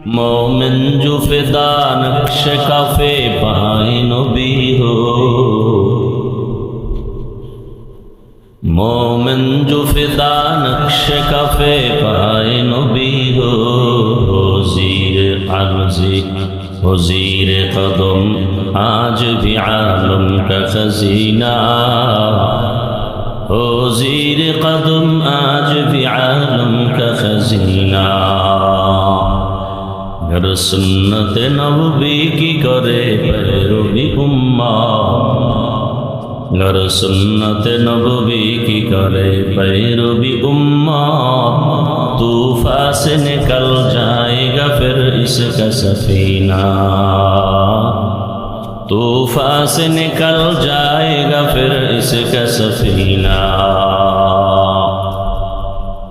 मोमिन जो फिदा नक्श काफे पाए नबी हो, मोमिन जो फिदा नक्श काफे पाए नबी हो, ज़ीर अर्ज़ी हो ज़ीर कदम आज भी आलम का खजीना हो, ज़ीर कदम आज भी आलम का खजीना। अगर सुन्नत नबी की करे पैरवी उम्मा, अगर सुन्नत नबी की करे पैरवी उम्मा, तूफान से निकल जाएगा फिर इसका सफीना, तूफान से निकल जाएगा फिर इसका सफीना।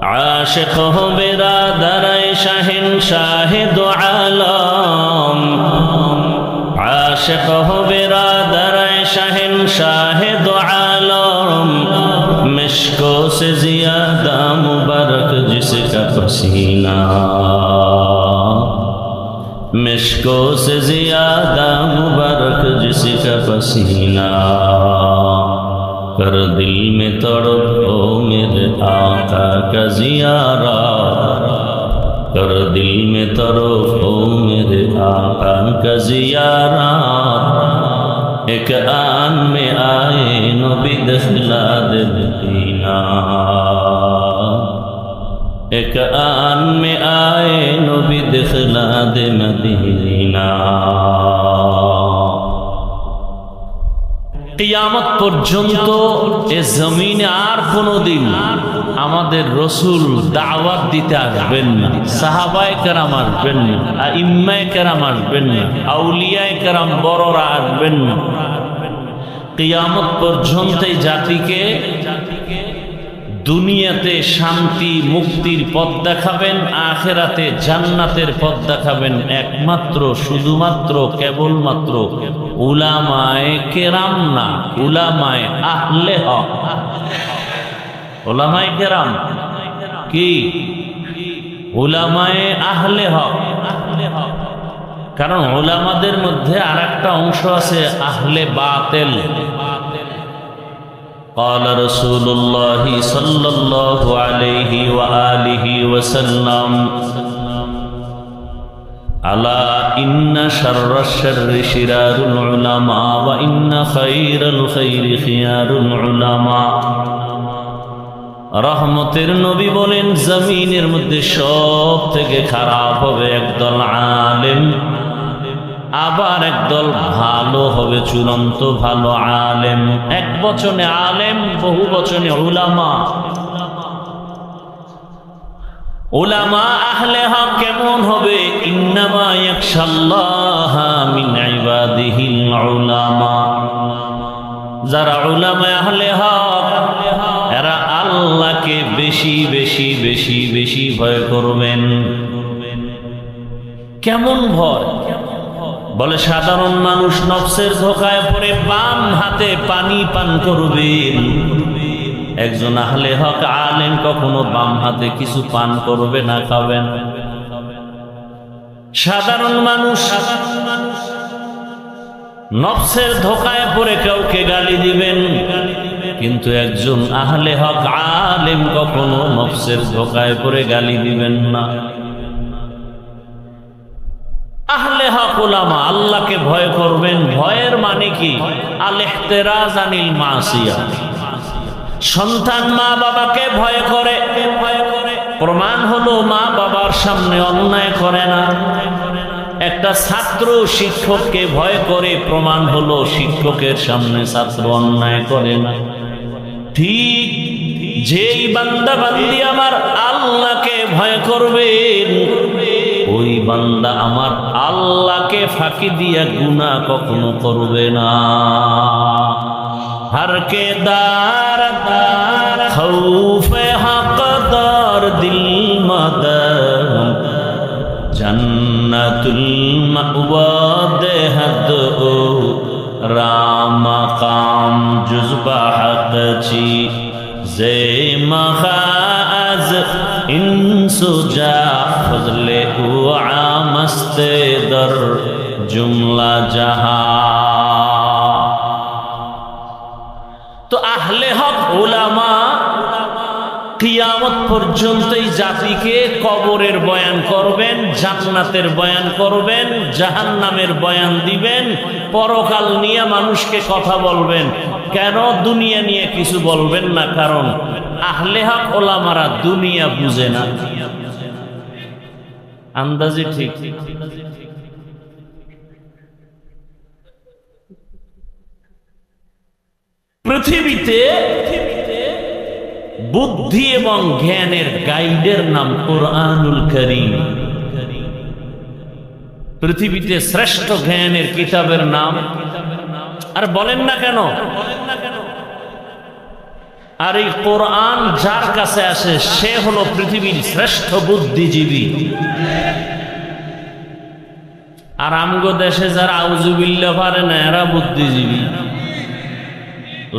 आशिक हो बिरादर शहंशाह दो आलम, आशिक हो बिरादर शहंशाह दो आलम, मिश्को से ज़ियादा मुबारक जिसका पसीना, मिश्को से ज़ियादा मुबारक जिसका पसीना। कर दिल में तड़प हो मेरे आका का ज़ियारा, कर दिल में तड़प हो मेरे आका का ज़ियारा। एक आन में आए नबी दिखला दे मदीना, एक आन में आए नबी दिखला दे मदीना। কিয়ামত পর্যন্ত এ জমিনে আর কোনোদিন আমাদের রসুল দাওয়াত দিতে আসবেন না, সাহাবায়ে কেরাম আসবেন না, আইম্মায়ে কেরাম আসবেন না, আউলিয়ায়ে কেরাম বড়রা আসবেন না। কিয়ামত পর্যন্ত এই জাতিকে দুনিয়াতে শান্তি মুক্তির পথ দেখাবেন, আখিরাতে জান্নাতের পথ দেখাবেন একমাত্র শুধুমাত্র কেবলমাত্র উলামায়ে কেরাম না, উলামায়ে আহলে হক। উলামায়ে কেরাম কি? উলামায়ে আহলে হক। কারণ উলামাদের মধ্যে আরেকটা অংশ আছে আহলে বাতিল। قال رسول الله صلى الله عليه وآله وسلم ألا إن شر الشر شرار العلماء وإن خير الخير خيار العلماء। রহমতের নবী বলেন জমিনের মধ্যে সব থেকে খারাপ হবে একদল আলেম, আবার একদল ভালো হবে চূড়ান্ত ভালো আলেম। এক বচনে আলেম, বহু বচনে উলামা। উলামা আহলে হক কেমন হবে? ইন্নামা ইয়াখশাল্লাহা মিন ইবাদিহিল উলামা। যারা উলামা আহলে হক এরা আল্লাহকে বেশি বেশি বেশি বেশি ভয় করবেন। কেমন ভয়? বলে সাধারণ মানুষ নফসের ধোকায় পড়ে বাম হাতে পানি পান করবেন, একজন আহলে হক আলেম কখনো বাম হাতে কিছু পান করবে না, খাবেন। সাধারণ মানুষ নফসের ধোকায় পড়ে কাউকে গালি দিবেন, কিন্তু একজন আহলে হক আলেম কখনো নফসের ধোকায় পড়ে গালি দিবেন না। আহলে হক উলামা আল্লাহকে ভয় করবেন। ভয়ের মানে কি? আল ইহতিরাজ আনিল মাসিয়া। সন্তান মা বাবাকে ভয় করে, প্রমাণ হলো মা বাবার সামনে অন্যায় করে না। একটা ছাত্র শিক্ষককে ভয় করে, প্রমাণ হলো শিক্ষকের সামনে ছাত্র অন্যায় করে না। ঠিক যেই বান্দা বান্দি আমার আল্লাহকে ভয় করবেন, ওই বান্দা আমার আল্লাহকে ফাঁকি দিয়া গুনাহ কখনো করবে না। हर के दार दार खौफ हक़दार दिल मदर जन्नतुल मअवा देहद ओ राम काम जुज़्बा हक़ छी जे मखाज इंसुजा फजले मस्ते दर जुमला जहां। तो आहले हक उलामा কিয়ামত পর্যন্ত এই জাতিকে কবরের বয়ান করবেন, জান্নাতের বয়ান করবেন, জাহান্নামের বয়ান দিবেন, পরকাল নিয়ে মানুষকে কথা বলবেন। কেন দুনিয়া নিয়ে কিছু বলবেন না? কারণ আহলে হক ওলামারা দুনিয়া বুঝে না। আন্দাজি ঠিক। পৃথিবীতে বুদ্ধি এবং জ্ঞানের গাইডের নাম কোরআনুল কারীম। পৃথিবীতে শ্রেষ্ঠ জ্ঞানের কিতাবের নাম, আর বলেন না কেন? আর এই কোরআন যার কাছে আসে সে হলো পৃথিবীর শ্রেষ্ঠ বুদ্ধিজীবী। আর আমগো দেশে যারা আউযুবিল্লাহ পারে না এরা বুদ্ধিজীবী।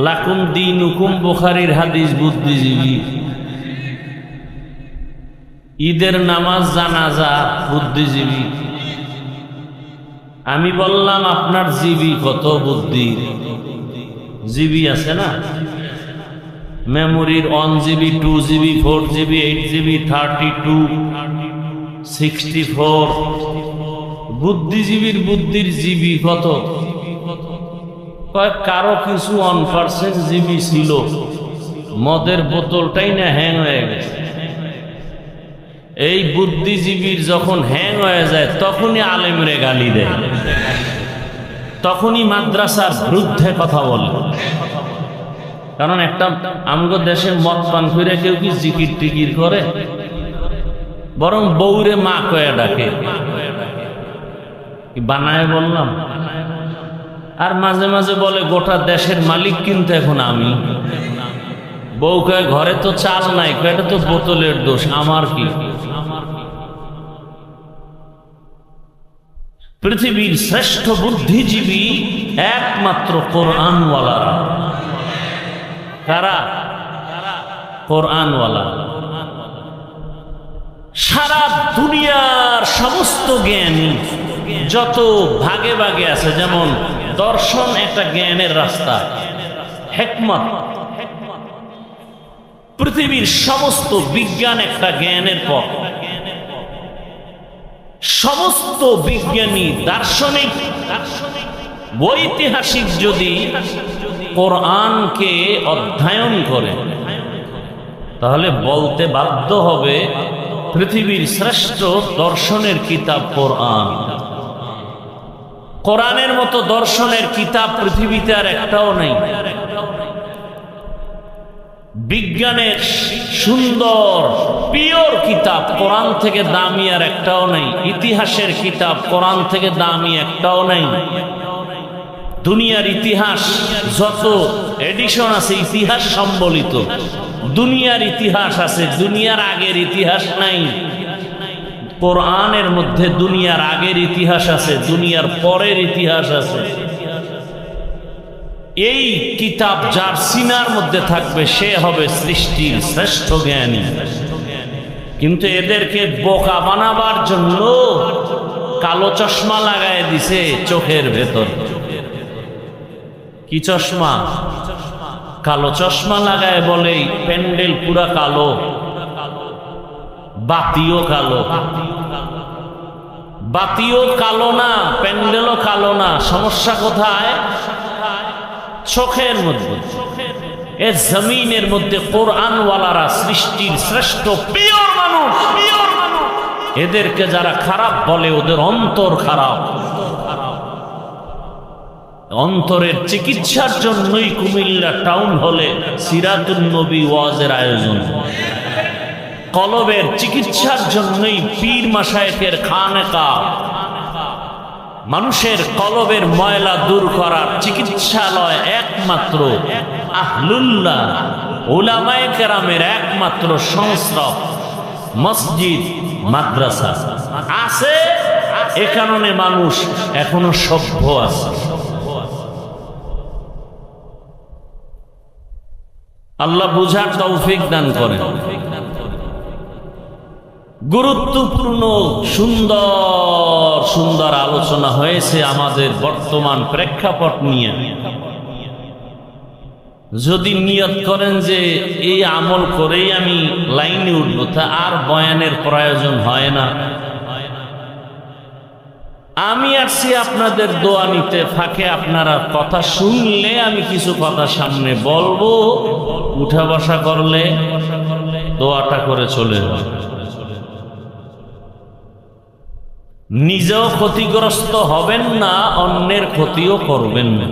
লাকুম দীনুকুম বুখারীর হাদিস বুদ্ধিজীবী। ঈদের নামাজ জানাজা বুদ্ধিজীবী। আমি বললাম আপনার জিবি কত বুদ্ধি? জিবি আছে না, মেমোরির 1 GB 2 GB 4 GB 8 GB 32 64। বুদ্ধিজীবীর বুদ্ধির জিবি কত? কারো কিছু 1% জিবি ছিল, মদের বোতলটাই না হ্যাং হয়ে গেছে। এই বুদ্ধিজীবীর যখন হ্যাং হয়ে যায় তখনই আলেমরে গালি দেয়, তখনই মাদ্রাসার বিরুদ্ধে কথা বলে। কারণ একটা আমগো দেশে মদ পান করে কেউ কি জিকির টিকির করে? বরং বউরে মা কয়ে ডাকে। বানায় বললাম। আর মাঝে মাঝে বলে গোটা দেশের মালিক কিন্তু এখন আমি। বউ কয়ে ঘরে তো চাল নাই, এটা তো বোতলের দোষ, আমার কি? পৃথিবীর শ্রেষ্ঠ বুদ্ধিজীবী একমাত্র কোরআনওয়ালারা। কারা? কোরআনওয়ালা। সারা দুনিয়ার সমস্ত জ্ঞানী যত ভাগে ভাগে আছে, যেমন দর্শন একটা জ্ঞানের রাস্তা, হিকমত। পৃথিবীর সমস্ত বিজ্ঞান একটা জ্ঞানের পথ। সমস্ত বিজ্ঞানী, দার্শনিক, ঐতিহাসিক যদি কোরআনকে অধ্যয়ন করে তাহলে বলতে বাধ্য হবে পৃথিবীর শ্রেষ্ঠ দর্শনের কিতাব কোরআন। কোরআনের মতো দর্শনের কিতাব পৃথিবীতে আর একটাও নেই। বিজ্ঞানের সুন্দর পিওর কিতাব কোরআন থেকে দামি আর একটাও নেই। ইতিহাসের কিতাব কোরআন থেকে দামি একটাও নেই। দুনিয়ার ইতিহাস যত এডিশন আছে ইতিহাস সম্বলিত, দুনিয়ার ইতিহাস আছে, দুনিয়ার আগের ইতিহাস নাই। কোরআনের মধ্যে দুনিয়ার আগের ইতিহাস আছে, দুনিয়ার পরের ইতিহাস আছে। এই কিতাব যার সিনার মধ্যে থাকবে সে হবে সৃষ্টির শ্রেষ্ঠ জ্ঞানী। কিন্তু এদেরকে বোকা বানাবার জন্য কালো চশমা লাগায় দিছে চোখের ভেতর। কি চশমা? কালো চশমা লাগায় বলে প্যান্ডেল পুরা কালো, বাতিও কালো। বাতিও কালো না, প্যান্ডেলও কালো না। সমস্যা কোথায়? চোখের মধ্যে। এর জমিনের মধ্যে কোরআনওয়ালারা সৃষ্টির শ্রেষ্ঠ পিওর মানুষ। এদেরকে যারা খারাপ বলে ওদের অন্তর খারাপ। অন্তরের চিকিৎসার জন্যই কুমিল্লা টাউন হলে সিরাতুন নবী ওয়াজের আয়োজন। কলবের চিকিৎসার জন্যই পীর মাশায়েখের খানেকা। মানুষের কলবের ময়লা দূর করার চিকিৎসালয় একমাত্র আহলুল্লাহ উলামায়ে কেরামের একমাত্র সংস্রব মসজিদ মাদ্রাসা আছে। এ কারণে মানুষ এখনো সভ্য আছে। আল্লাহ বুঝার তৌফিক দান করেন। গুরুত্বপূর্ণ সুন্দর সুন্দর আলোচনা হয়েছে আমাদের বর্তমান প্রেক্ষাপট নিয়ে। যদি নিয়ত করেন যে এই আমল করেই আমি লাইনে উঠবো, তা আর বয়ানের প্রয়োজন হয় না। আমি আসছি আপনাদের দোয়া নিতে, ফাঁকে আপনারা কথা শুনলে আমি কিছু কথা সামনে বলবো, উঠা বসা করলে দোয়াটা করে চলে যাবে। নিজেও ক্ষতিগ্রস্ত হবেন না, অন্যের ক্ষতিও করবেন না।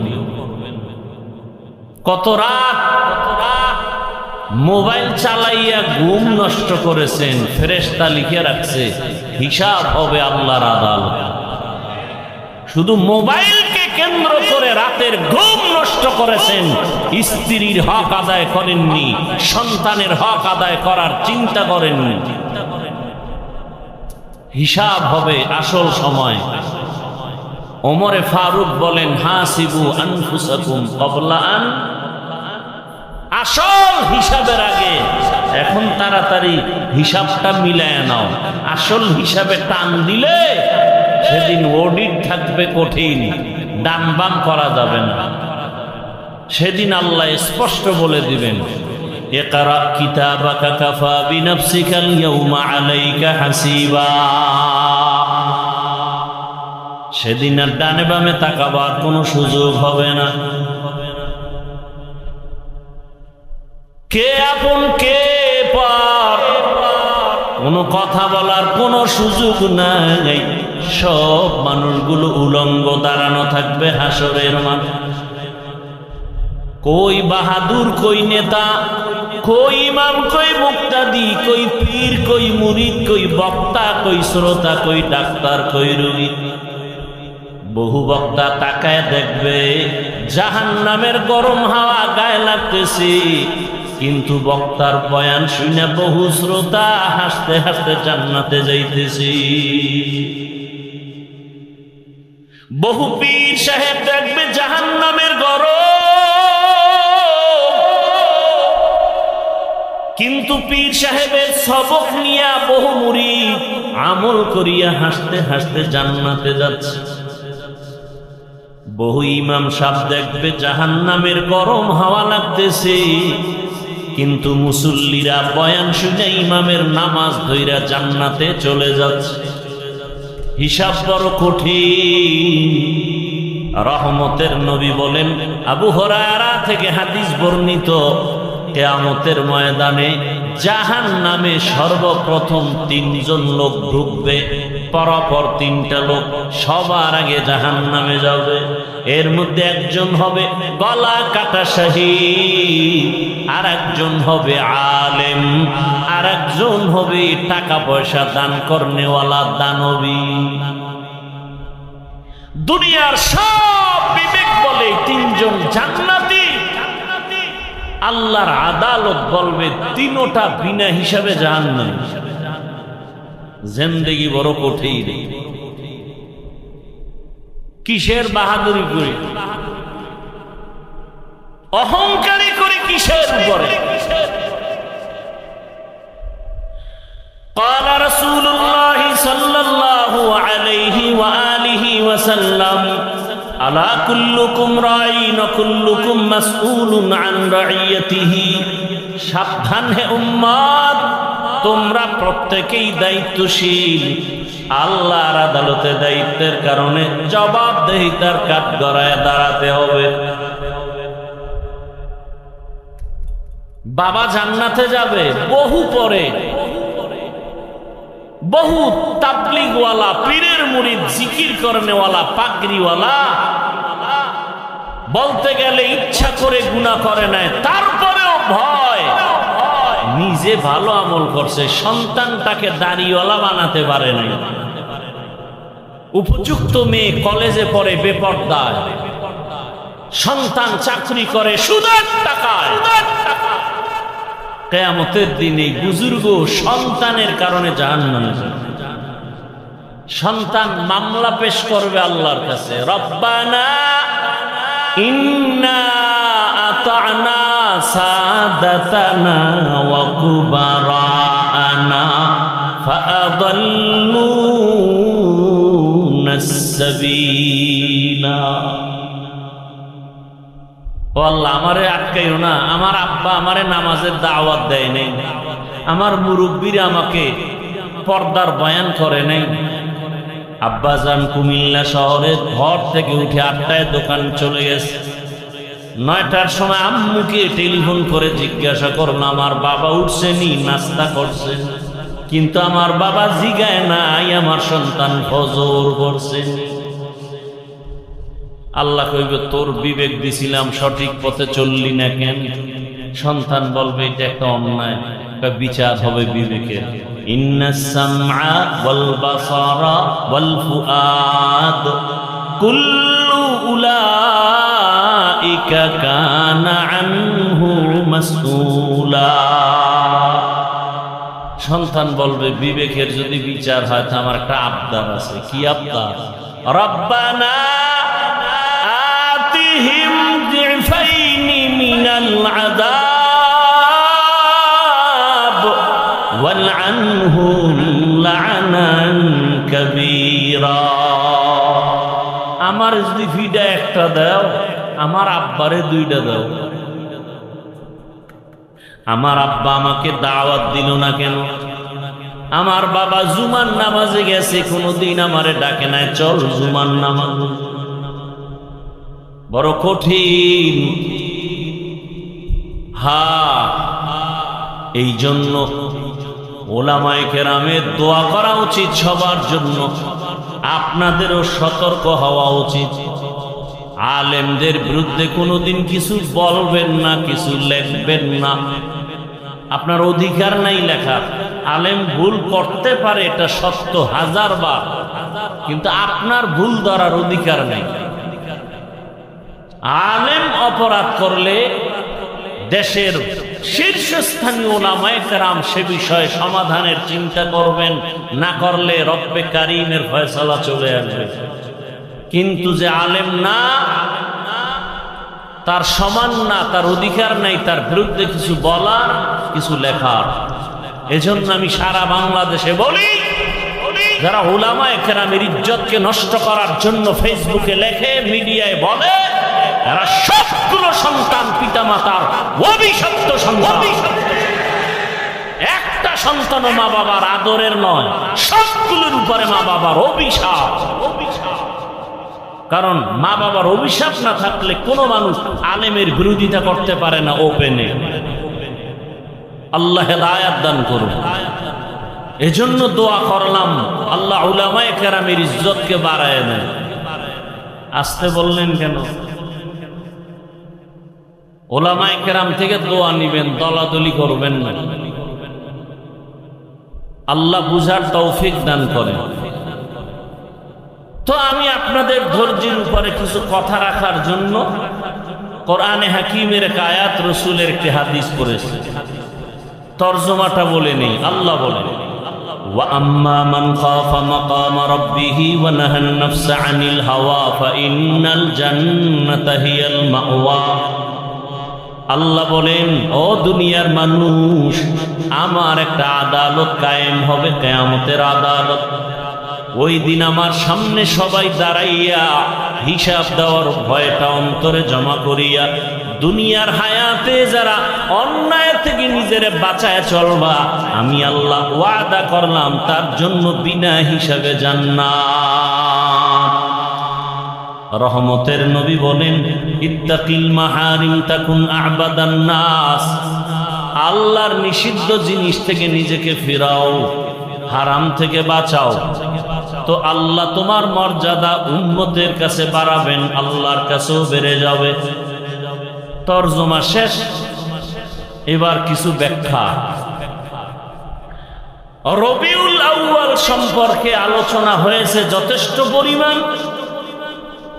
কত রাত মোবাইল চালাইয়া ঘুম নষ্ট করেছেন, ফেরেশতা লিখে রাখছে হিসাব হবে আল্লাহর আদালতে। শুধু মোবাইলকে কেন্দ্র করে রাতের ঘুম নষ্ট করেছেন, স্ত্রীর হক আদায় করেননি, সন্তানের হক আদায় করার চিন্তা করেননি। হিসাব হবে আসল সময়। ওমরে ফারুক বলেন, হাসিবু আনফুসাকুম ক্বাবলা আন, আসল হিসাবের আগে এখন তাড়াতাড়ি হিসাবটা মিলায় নাও। আসল হিসাবে টান দিলে সেদিন অডিট থাকবে কঠিন, ডান বাম করা যাবে না। সেদিন আল্লাহ স্পষ্ট বলে দিবেন, ইকরা কিতাবাকা কাফা বিনাফসিকাল ইয়াউমা আলাইকা হাসিবা। সেদিন আর ডানে বামে তাকাবার কোনো সুযোগ হবে না। কে আপন কে পর কোনো কথা বলার কোনো সুযোগ নাই। সব মানুষগুলো উলঙ্গ দাঁড়ানো থাকবে হাসরের মাঠে। কই বাহাদুর, কই নেতা, কই ইমাম, কই মুক্তাদি, কই পীর, কই মুরিদ, কই বক্তা, কই শ্রোতা, কই ডাক্তার, কই রোগী। বহু বক্তা তাকায় দেখবে জাহান্নামের গরম হাওয়া গায়ে লাগতেছে, কিন্তু বক্তার বয়ান শুনে বহু শ্রোতা হাসতে হাসতে জান্নাতে যাইতেছে। বহু পীর সাহেব দেখবে জাহান্নামের গরম, কিন্তু পীর সাহেবের সবক নিয়া বহু মুরিদ আমল করিয়া হাসতে হাসতে জান্নাতে যাচ্ছে। বহু ইমাম সাহেব দেখবে জাহান্নামের গরম হাওয়া লাগতেছে, কিন্তু মুসল্লিরা বয়ান শুনে ইমামের নামাজ ধইরা জান্নাতে চলে যাচ্ছে। হিসাব বড় কঠিন। রহমতের নবী বলেন, আবু হুরায়রা থেকে হাদিস বর্ণিত, কিয়ামতের ময়দানে জাহান্নামে সর্বপ্রথম 3 জন লোক ঢুকবে, পরপর 3টা লোক সবার আগে জাহান্নামে যাবে। এর মধ্যে একজন হবে গলা কাটা শহীদ, আর একজন হবে আলেম, আর একজন হবে টাকা পয়সা দান করনেওয়ালা দানবী। দুনিয়ার সব বিবেক বলে 3 জন জান্নাতি, আল্লাহর আদালত বলবে 3টা বিনা হিসাবে জাহান্নামী। জিন্দেগি বড় কঠিন। কিসের বাহাদুরি করি, অহংকারী করে কিসের উপরে? قال رسول الله صلى الله عليه وآله وسلم আলা কুল্লুকুম রাঈন ওয়া কুল্লুকুম মাসউলুন আন রাইয়াতিহি। সাবধান হে উম্মত, তোমরা প্রত্যেকেই দায়িত্বশীল। আল্লাহর আদালতে দায়িত্বের কারণে জবাবদেহিতার কাঠগড়ায় দাঁড়াতে হবে। বাবা জান্নাতে যাবে বহু পরে, বহু তাবলীগওয়ালা, পীরের মুরিদ, জিকির করনেওয়ালা, পাগড়িওয়ালা বলতে গেলে ইচ্ছা করে গুনাহ করে নাই, তারপরেও ভয়, নিজে ভালো আমল করছে, সন্তানটাকে দাড়িওয়ালা বানাতে পারে নাই। উপযুক্ত মেয়ে কলেজে পড়ে বেপরদায়, সন্তান চাকরি করে সুদের টাকায়। কিয়ামতের দিনে বুজুর্গ সন্তানের কারণে জাহান্নামে যাবে। সন্তান মামলা পেশ করবে আল্লাহর কাছে, রব্বানা ইন্না আতা'না সাদাতানা ওয়া কুবারানা তাদাল্লুনাস সাবিলা। ও আল্লাহ, আমারে আটকাইও না। আমার আব্বা আমারে নামাজের দাওয়াত দেয় নাই, আমার মুরব্বীরা আমাকে পর্দার বয়ান করে নাই। আব্বাজান কুমিল্লা শহরে ঘর থেকে উঠে 8টায় দোকান চলে গেছে। 9টার সময় আম্মুকে টেলিফোন করে জিজ্ঞাসা করলাম আমার বাবা উঠছেনি, নাস্তা করছে, কিন্তু আমার বাবা জিগায় নাই আমার সন্তান ফজর পড়ছে। আল্লাহ কইবে তোর বিবেক দিছিলাম, সঠিক পথে চললি না কেন? সন্তান বলবে এটা একটা অন্যায়, বিচার হবে বিবেকের। ইন্নাস সামআ ওয়াল বাসারা ওয়াল ফুআদ কুল্লু উলাইকা কানা আনহু মাসউলা। সন্তান বলবে বিবেকের যদি বিচার হয় তো আমার একটা আবদার আছে। কি আবদার? রব্বানা আতিহিম দিফাইনি মিনাল আযাব ওয়ালআনহুম লা'নান কাবীরা। আমার যদি ফিডা একটা দাও, আমার আব্বারে 2টা দাও। আমার আব্বা আমাকে দাওয়াত দিল না কেন? আমার বাবা জুমার নামাজে গেছে, কোনোদিন আমারে ডাকে নাই, চল জুমার নামাজ। বড় কঠিন। এই জন্য ওলামায়ে কেরামের দোয়া করা উচিত সবার জন্য। আপনাদেরও সতর্ক হওয়া উচিত। আলেমদের বিরুদ্ধে কোনোদিন কিছু বলবেন না, কিছু লিখবেন না। আপনার অধিকার নাই লেখা। আলেম ভুল করতে পারে, এটা সত্য 1000 বার, কিন্তু আপনার ভুল ধরার অধিকার নেই। আলেম অপরাধ করলে দেশের শীর্ষস্থানীয় ওলামায়ে কেরাম সে বিষয়ে সমাধানের চিন্তা করবেন, না করলে রব্বে কারীমের ফয়সালা চলে আসবে। কিন্তু যে আলেম না, তার সমান না, তার অধিকার নাই তার বিরুদ্ধে কিছু বলার, কিছু লেখার। এজন্য আমি সারা বাংলাদেশে বলি, যারা উলামায়ে কেরামের ইজ্জতকে নষ্ট করার জন্য ফেসবুকে লেখে, মিডিয়ায় বলে, এরা সবগুলো সন্তান পিতামাতার অভিশপ্ত সন্তান। একটা সন্তানও মা বাবার আদরের নয়, সবগুলোর উপরে মা বাবার অভিশাপ। কারণ মা বাবার অভিশাপ না থাকলে কোনো মানুষ আলেমের বিরোধিতা করতে পারে না ওপেনে। আল্লাহ হেদায়েত দান করুন। এজন্য দোয়া করলাম আল্লাহ উলামায়ে কেরামের ইজ্জতকে বাড়ায় দেন। আসতে বললেন কেন? উলামায়ে কেরাম থেকে দোয়া নিবেন, দলাদলি করবেন না। আল্লাহ বুঝার তৌফিক দান করেন। তো আমি আপনাদের ধৈর্যের উপরে কিছু কথা রাখার জন্য কোরআনে হাকিমের এক আয়াত, রসুলের একটি হাদিস পড়েছি। তরজমাটা বলে নেই। আল্লাহ বলেন, ওয়া আম্মা মান খাফা মাকামা রাব্বিহি ওয়া নাহান নাফসা আনিল হাওয়া ফাইন্নাল জান্নাতা হিয়াল মাওয়া। আল্লাহ বলেন, ও দুনিয়ার মানুষ, আমার একটা আদালত কায়েম হবে, কিয়ামতের আদালত। ওই দিন আমার সামনে সবাই দাঁড়াইয়া হিসাব দেওয়ার ভয়টা অন্তরে জমা করিয়া, দুনিয়ার হায়াতে যারা অন্যায় থেকে নিজের বাঁচায় চলবা, আমি আল্লাহ ওয়াদা করলাম তার জন্য বিনা হিসাবে জান্নাত। রহমতের নবী বলেন, ইত্তাকিল মাহারিম তাকুন আ'বাদান নাস। আল্লাহর নিষিদ্ধ জিনিস থেকে নিজেকে ফিরাও, হারাম থেকে বাঁচাও, তো আল্লাহ তোমার মর্যাদা উম্মতের কাছে বাড়াবেন, আল্লাহর কাছেও বেড়ে যাবে। তরজমা শেষ। এবার কিছু ব্যাখ্যা। রবিউল আউয়াল সম্পর্কে আলোচনা হয়েছে যথেষ্ট পরিমাণ,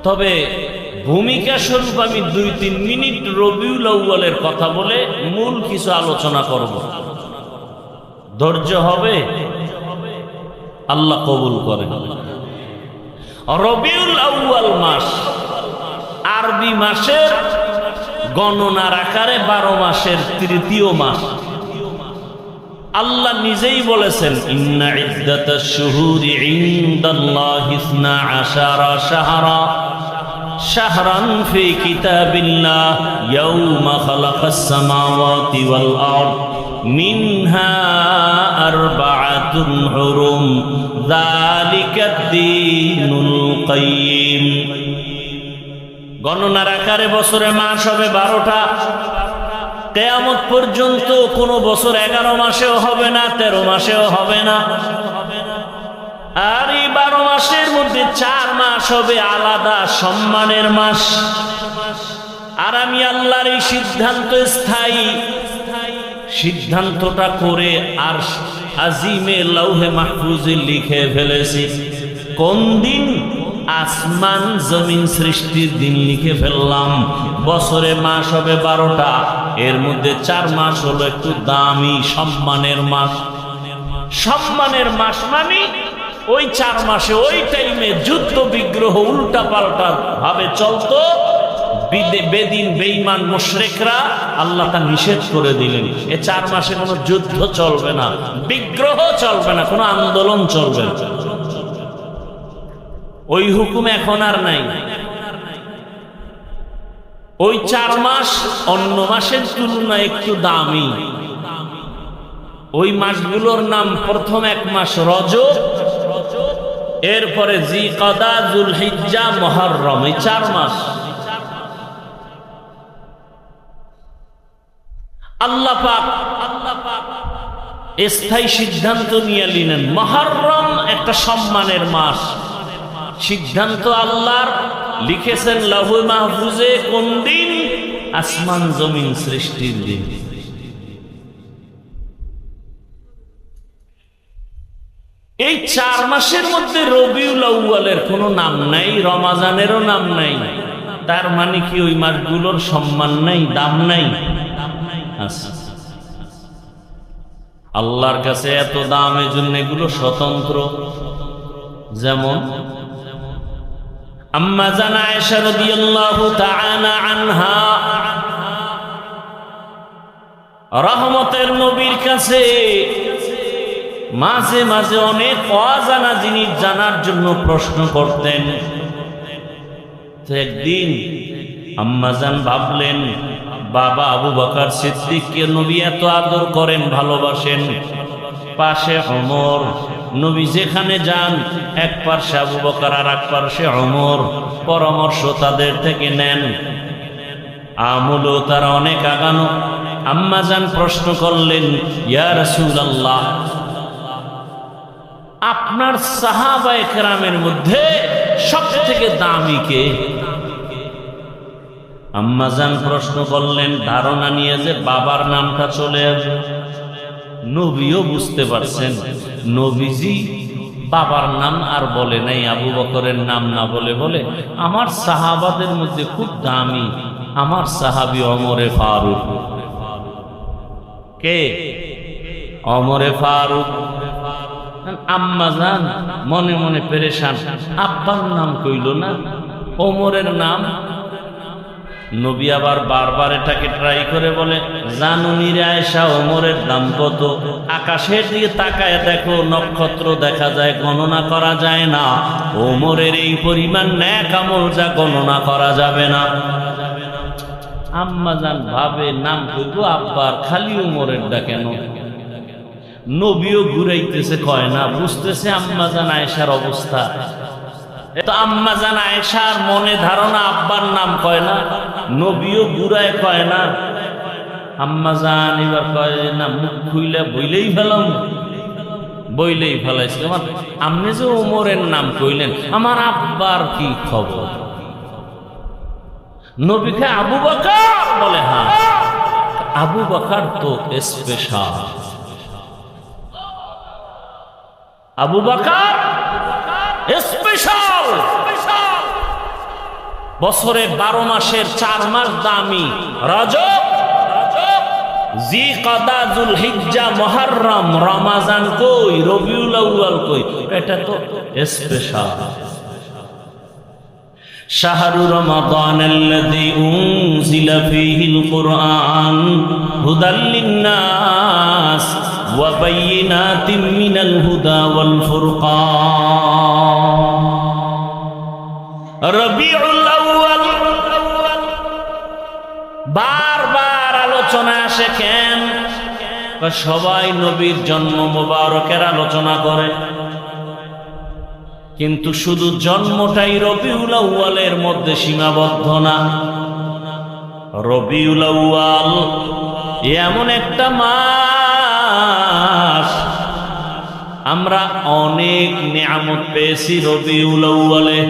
তবে ভূমিকা স্বরূপ আমি 2-3 মিনিট রবিউল আউয়ালের কথা বলে মূল কিছু আলোচনা করব। ধৈর্য হবে? আল্লাহ কবুল করেন। রবিউল আউয়াল মাস আরবি মাসের গণনার আকারে 12 মাসের তৃতীয় মাস। আল্লাহ নিজেই বলেছেন, ইন্না ইদ্দাতাশ শুহুরি ইনদাল্লাহি 12 শাহরা শাহরান ফি কিতাবিল্লাহ ইয়াওমা খালাকাস সামাওয়াতি ওয়াল আরদ মিনহা আরবাআতুন হুরুম যালিকাদ দীনুল কাইয়্যিম। গণনার আকারে বছরে মাস হবে 12টা। কিয়ামত পর্যন্ত কোনো বছর 11 মাসেও হবে না, 13 মাসেও হবে না। আর এই 12 মাসের মধ্যে 4 মাস হবে আলাদা সম্মানের মাস। আর আমি আল্লাহর এই সিদ্ধান্ত স্থায়ী, সিদ্ধান্তটা করে আর আজিমে লৌহে মাহফুজে লিখে ফেলেছি। কোন দিন? আসমান জমিন সৃষ্টির দিন লিখে ফেললাম। বছরে মাস হবে 12টা, এর মধ্যে 4 মাস হলো একটু দামি সম্মানের মাস। সম্মানের মাস মানে ওই 4 মাসে ওই টাইমে যুদ্ধ বিগ্রহ উল্টা পাল্টা ভাবে চলতো। বেদিন বেঈমান মুশরিকরা আল্লাহ তা নিষেধ করে দিলেন। এই 4 মাসে কোনো যুদ্ধ চলবে না, বিগ্রহ চলবে না, কোনো আন্দোলন চলবে না। ওই হুকুম এখন আর নাই। ওই 4 মাস অন্য মাসের তুলনায় একটু দামি। ওই মাসগুলোর নাম, প্রথম 1 মাস রজব, এরপরে জিকাদা, যুলহিজ্জা, মুহররম, এই 4 মাস। আল্লাহ পাক স্থায়ী সিদ্ধান্ত নিয়ে নিলেন মুহররম একটা সম্মানের মাস। সিদ্ধান্ত আল্লাহর, লিখেছেন লাউহে মাহফুজে। কোন দিন? আসমান জমিন সৃষ্টির দিন। এই 4 মাসের মধ্যে রবিউল আউয়ালের কোনো নাম নাই, রমাজানেরও নাম নাই। তার মানে কি ওই মাসগুলোর সম্মান নাই, দাম নাই? আল্লাহর কাছে এত দাম, এজন্য এগুলো স্বতন্ত্র। যেমন আম্মা জান আয়েশা রাদিয়াল্লাহু তাআলা আনহা রহমতের নবীর কাছে মাঝে মাঝে অনেক অজানা জিনিস জানার জন্য প্রশ্ন করতেন। তো একদিন আম্মা জান ভাবলেন, বাবা আবু বকর সিদ্দিককে নবী এত আদর করেন, ভালোবাসেন, পাশে ওমর, নবী যেখানে যান এক পার্শ্বে আবু বকর আর এক পার্শ্বে ওমর, পরামর্শ তাদের থেকে নেন। আমলও তারা অনেক আগানো। আম্মা জান প্রশ্ন করলেন, ইয়া রাসূলুল্লাহ, আপনার সাহাবায়ে কেরামের মধ্যে সবথেকে দামি কে? আম্মা জান প্রশ্ন করলেন, ধারণা নিয়ে যে বাবার নামটা চলে আসবে। নবীও বুঝতে পারছেন নবীজি বাবার নাম আর বলে নাই, আবু বকরের নাম না বলে বলে আমার সাহাবাদের মধ্যে খুব দামি আমার সাহাবী ওমরে ফারুক। কে? ওমরে ফারুক। আম্মা জান মনে মনে পেরেশান, আব্বার নাম কইল না, ওমরের নাম। নবী আবার বারবার এটাকে ট্রাই করে বলে, জানুনি রে আয়েশা, ওমরের দাম কত? আকাশের দিকে তাকায় দেখো, নক্ষত্র দেখা যায়, গণনা করা যায় না। ওমরের এই পরিমাণ নেক আমল যা গণনা করা যাবে না। আম্মা জান ভাবে, নাম কইব আব্বার, খালি ওমরেরটা কেন? নবীও ঘুরাইতেছে, কয় না, বুঝতেছে আম্মা জান আয়েশার অবস্থা। তো আম্মা জান আয়েশার মনে ধারণা আব্বার নাম কয় না, নবীও ঘুরায় কয় না। আম্মা জান এবার কয় না, মুখ খুইলে বইলেই ফেলাম, বইলেই ফেলাইছে। আপনি যে ওমরের নাম কইলেন, আমার আব্বার কি খবর? নবীকে আবু বকর বলে, হ্যাঁ আবু বকর তো স্পেশাল। আবু বকর স্পেশাল। বছরে 12 মাসের 4 মাস দামি রজব, জিকাদা, যুলহিজ্জা, মুহররম, রমাজান কই, রবিউল আউয়াল কই? এটা তো স্পেশাল। শাহরু রমাদানাল্লাযী উনজিলা ফীহিল কুরআন হুদাল লিন্নাস ওয়া বায়িনাতিম মিনাল হুদা ওয়াল ফুরকান। রবিউল আউয়াল বারবার আলোচনা আসে কেন? সবাই নবীর জন্ম মোবারকের আলোচনা করে, কিন্তু শুধু জন্মটাই রবিউল আউয়ালের মধ্যে সীমাবদ্ধ না। রবিউল আউয়াল এমন একটা মাস, আমরা অনেক নিয়ামত পেয়েছি রবিউল আউয়ালে।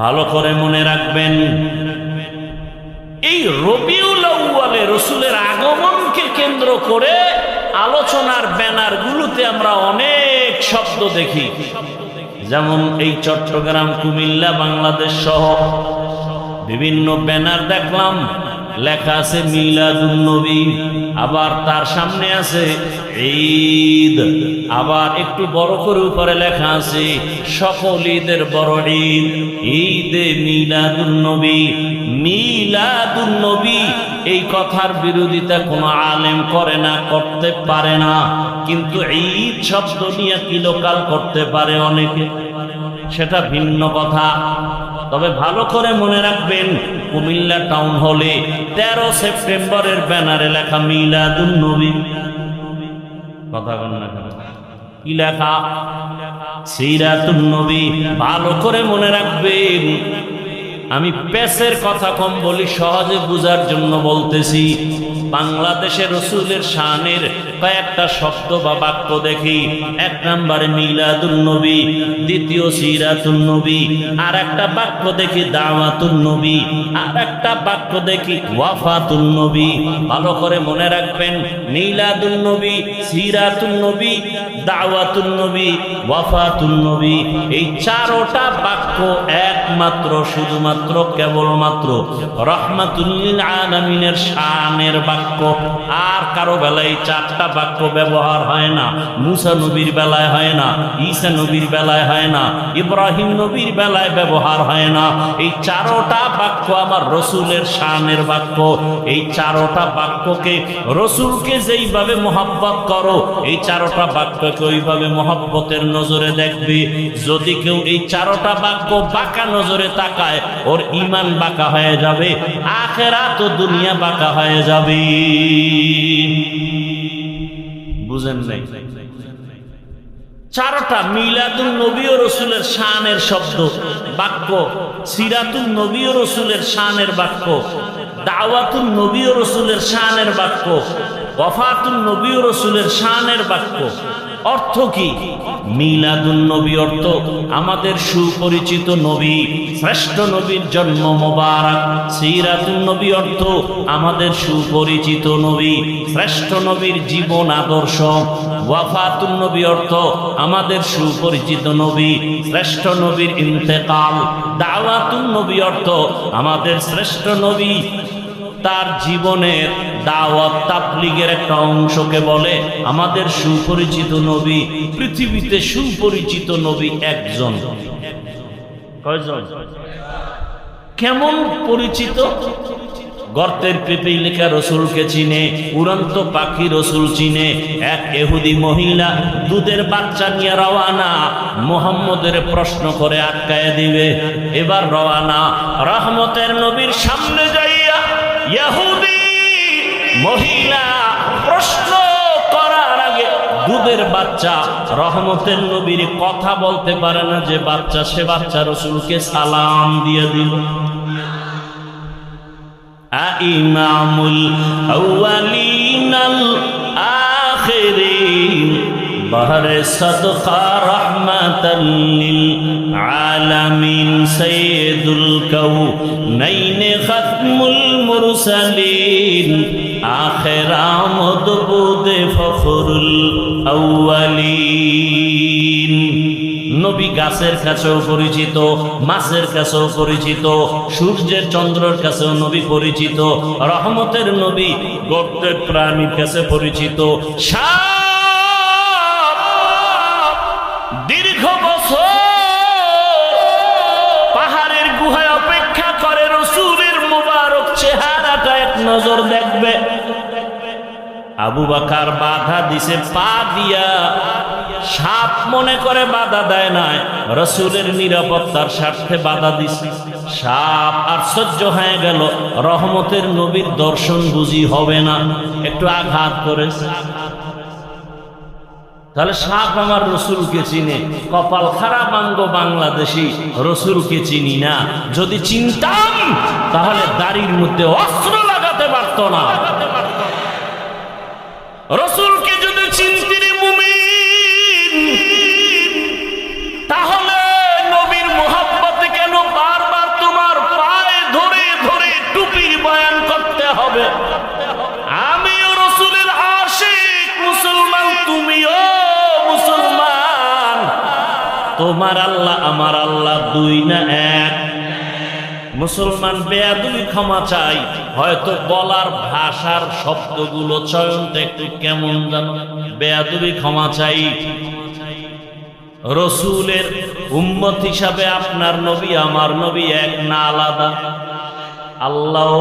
ভালো করে মনে রাখবেন, এই রবিউল আউয়ালে রাসূলের আগমনকে কেন্দ্র করে আলোচনার ব্যানারগুলোতে আমরা অনেক শব্দ দেখি। যেমন এই চট্টগ্রাম, কুমিল্লা, বাংলাদেশ সহ বিভিন্ন ব্যানার দেখলাম, লেখা আছে মিলাদুন নবী, আবার তার সামনে আছে ঈদ, আবার একটু বড় করে উপরে লেখা আছে সকল ঈদের বড় ঈদ, ঈদে মিলাদুন নবী। মিলাদুন নবী এই কথার বিরোধিতা কোনো আলেম করে না, করতে পারে না, কিন্তু ঈদ শব্দ নিয়ে কিলোকাল করতে পারে অনেকে, সেটা ভিন্ন কথা। তবে ভালো করে মনে রাখবেন, কুমিল্লা টাউন হলে 13 সেপ্টেম্বরের ব্যানারে লেখা মিলাদুন নবী। কথা বল না, কি লেখা? সিরাতুন নবী। ভালো করে মনে রাখবেন, আমি পেশের কথা কম বলি, সহজে বুঝার জন্য বলতেছি। বাংলাদেশের রাসূলের শানের কয়েকটা শব্দ বা বাক্য দেখি। এক নম্বরে মিলাদুন নবী, দ্বিতীয় সিরাতুন নবী, আর একটা বাক্য দেখি দাওয়াতুন নবী, আর একটা বাক্য দেখি ওয়াফাতুন নবী। ভালো করে মনে রাখবেন, মিলাদুন নবী, সিরাতুন নবী, দাওয়াতুন নবী, ওয়াফাতুন নবী, এই চারটা বাক্য একমাত্র, শুধুমাত্র, কেবলমাত্র রাহমাতুল লিল আলামিনের শানের বাক্য। আর কারো বেলায় এই চারটা বাক্য ব্যবহার হয় না। মুসা নবীর বেলায় হয় না, ঈসা নবীর বেলায় হয় না, ইব্রাহিম নবীর বেলায় ব্যবহার হয় না। এই চারটা বাক্য আমার রসুলের শানের বাক্য। এই চারটা বাক্যকে, রসুলকে যেইভাবে মহব্বত করো, এই চারটা বাক্যকে ওইভাবে মহব্বতের নজরে দেখবে। যদি কেউ এই চারটা বাক্য বাঁকা নজরে তাকায়, ওর ঈমান বাঁকা হয়ে যাবে, আখিরাত ও দুনিয়া বাঁকা হয়ে যাবে। বুঝেন নাই? চারটা মিলাদুন নবী ও রাসূলের শানের শব্দ বাক্য, সিরাতুন নবী ও রাসূলের শানের বাক্য, দাওয়াতুন নবী ও রাসূলের শানের বাক্য, ওয়াফাতুন নবী ও রাসূলের শানের বাক্য। অর্থ কি? মিলাদুন নবী অর্থ আমাদের সুপরিচিত নবী, শ্রেষ্ঠ নবীর জন্ম মোবারক। সিরাতুন নবী অর্থ আমাদের সুপরিচিত নবী, শ্রেষ্ঠ নবীর জীবন আদর্শ। ওয়াফাতুন নবী অর্থ আমাদের সুপরিচিত নবী, শ্রেষ্ঠ নবীর ইন্তেকাল। দাওয়াতুন নবী অর্থ আমাদের শ্রেষ্ঠ নবী, তার জীবনের দাওয়াত তাবলীগের একটা অংশকে বলে আমাদের সুপরিচিত নবী। পৃথিবীতে সুপরিচিত নবী একজন। কয়জন? কেমন পরিচিত? গর্তের পিপীলিকা রসুলকে চিনে, উড়ন্ত পাখি রসুল চিনে। এক ইহুদি মহিলা দুধের বাচ্চা নিয়ে রওয়ানা, মুহাম্মদের প্রশ্ন করে আটকায় দিবে। এবার রওয়ানা, রহমতের নবীর সামনে যাইয়া ইহুদি মহিলা প্রশ্ন করার আগে দুধের বাচ্চা রহমতের নবীর কথা বলতে পারে না যে বাচ্চা, সে বাচ্চা রসুলকে সালাম দিয়ে দিল। ইমামুল আউয়ালিন আল আখিরিন বহরে সদকা রহমাতাল লিল আলামিন সাইয়্যিদুল কাউনাইন খাতমুল মুরসালিন আখিরামদ বুদে ফখরুল আউয়ালিন। নবী গাছের কাছেও পরিচিত, মাছের কাছেও পরিচিত, সূর্যের চন্দ্রের কাছেও নবী পরিচিত, রহমতের নবী গর্তের প্রাণীর কাছে পরিচিত। দীর্ঘ বছর আবু বকর বাধা দিছে পা দিয়া, সাপ মনে করে বাধা দেয় নাই, রাসূলের নিরাপত্তার স্বার্থে বাধা দিছে। সাপ আর সহ্য হয়ে গেল, রহমতের নবীর দর্শন বুঝি হবে না, একটু আঘাত করেছে। তাহলে সাপ আমার রসুলকে চিনে, কপাল খারাপ আঙ্গ বাংলাদেশি, রসুলকে চিনি না। যদি চিনতাম তাহলে দাড়ির মধ্যে অস্ত্র লাগাতে পারত না। রসুলকে যদি চিনতিনি মুমিন, তাহলে নবীর মুহাব্বতে কেন বারবার তোমার পায়ে ধরে ধরে টুপির বয়ান করতে হবে? আমিও রসুলের আশিক মুসলমান, তুমিও মুসলমান। তোমার আল্লাহ আমার আল্লাহ দুই না এক? মুসলমান বেয়াদবি ক্ষমা চাই, হয়তো বলার ভাষার শব্দগুলো চয়নটা একটু কেমন জানো, বেয়াদবি ক্ষমা চাই। রসুলের উম্মত হিসাবে আপনার নবী আমার নবী এক না আলাদা? আল্লাহ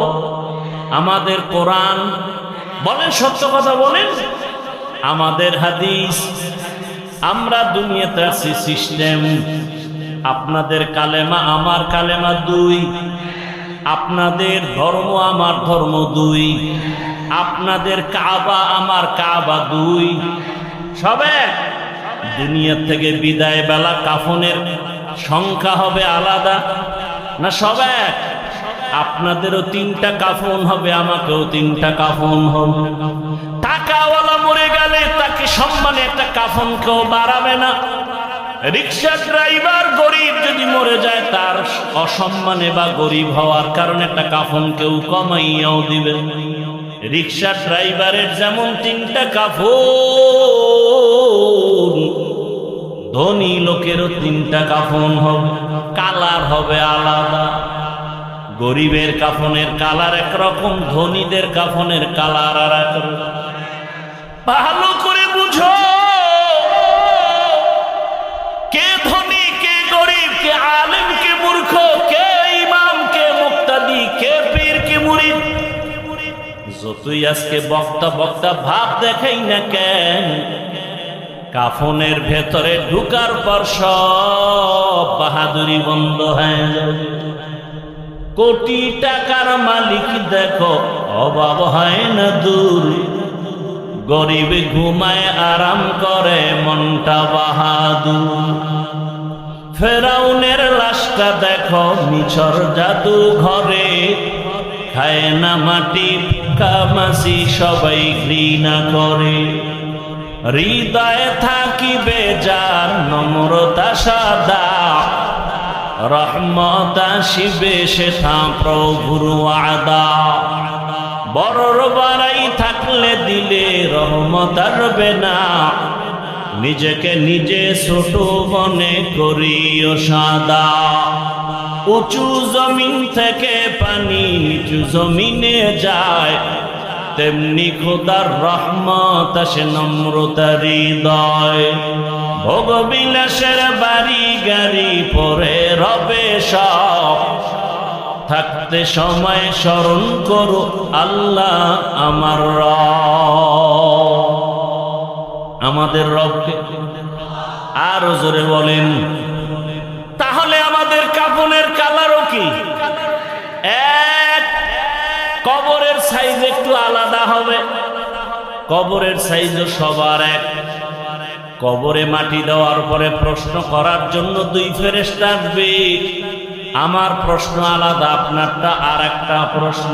আমাদের কোরআন বলেন, সত্য কথা বলেন, আমাদের হাদিস, আমরা দুনিয়াতে আছি সিস্টেম। আপনাদের কালেমা আমার কালেমা দুই, আপনাদের ধর্ম আমার ধর্ম দুই, আপনাদের কাবা আমার কাবা দুই, সব এক। দুনিয়া থেকে বিদায় বেলা কাফনের সংখ্যা হবে আলাদা না সব এক? আপনাদেরও 3টা কাফন হবে, আমাকেও 3টা কাফন হবে। টাকাওয়ালা মরে গেলে তাকে সম্মানে একটা কাফন কেউ বাড়াবে না। রিক্সা ড্রাইভার গরিব যদি মরে যায়, তার অসম্মানে বা গরিব হওয়ার কারণে একটা কাফন কেউ কমাইয়াও দিবে। রিক্সা ড্রাইভারের যেমন 3টা কাফন, ধনী লোকেরও 3টা কাফন হবে, কালার হবে আলাদা। গরিবের কাফনের কালার একরকম, ধনীদের কাফনের কালার আর একরকম। ভালো করে বুঝো, কে ধনী কে গরিব, কে আলেম কে মূর্খ, কে ইমাম কে মুক্তাদি, কে পীর কে মুরিদ। যতই আজকে বক্তা বক্তা ভাব দেখাই না কেন, কাফনের ভেতরে ঢুকার পর সব বাহাদুরি বন্ধ হয়ে যাবে। কোটি টাকার মালিক দেখো অভাব হয় না দূর, গরিব ঘুমায় আরাম করে মনটা বাহাদুর। ফেরাউনের লাশটা দেখো মিছর জাদু ঘরে, খায় না মাটি কামাসি সবাই ঘৃণা করে। হৃদয়ে থাকিবে যার নম্রতা সাদা, রহমত আসিবে সেথা প্রভুর ওয়াদা। বড়র বাড়াই থাকলে দিলে রহমত আসবে না, নিজেকে নিজে ছোট মনে করিও সাদা। উঁচু জমিন থেকে পানি নিচু জমিনে যায়, তেমনি খোদার রহমত আসে নম্রতার হৃদয়। ভোগ বিলাসের বাড়ি গাড়ি পরে রবে সব, থাকতে সময় স্মরণ করো আল্লাহ আমার রব। আমাদের রবকে আরো জোরে বলেন। তাহলে আমাদের কাফনের কালারও কি এক? কবরের সাইজ একটু আলাদা হবে, কবরের সাইজও সবার এক। কবরে মাটি দেওয়ার পরে প্রশ্ন করার জন্য 2 ফেরেশতা আসবে। আমার প্রশ্ন আলাদা, আপনারটা আর একটা প্রশ্ন।